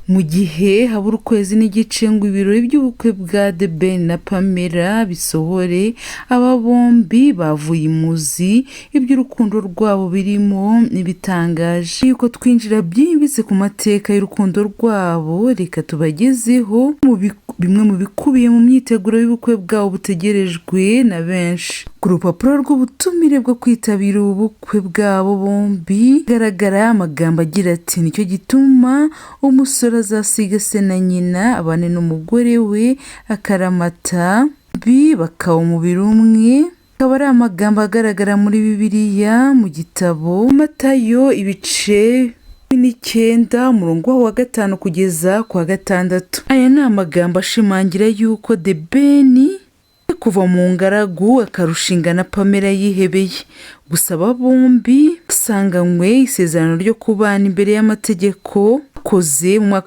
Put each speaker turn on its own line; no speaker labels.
mu gihe habura ukwezi n'igice ngo ibirori by'ubukwe bwa The Ben na Pamela bisohore, aba bombi bavuye imuzi iby'urukundo rwabo birimo ibitangaje. Yuko twinjira byimbitse ku mateka y'urukundo rwabo, reka tubagezeho bimwe mu bikubiye mu myiteguro y'ubukwe bwabo butegerejwe na benshi. Ku rupapuro rw'ubutumire bwo kwitabira ubukwe bwabo bombi hagaragara amagambo agira ati nicyo gituma umusore azasiga se na nyina abane n'umugore we akaramata bakaba umubiri umwe. Akaba ari amagambo agaragara muri Bibiliya mu gitabo Matayo ibice 9 umurongo wa 5 kugeza ku wa 6. Aya ni amagambo ashimangira yuko The Ben kuva mu ngaragu akarushinga na Pamela yihebeye. Gusa aba bombi basanganywe isezerano ryo kubana imbere y'amategeko koze mu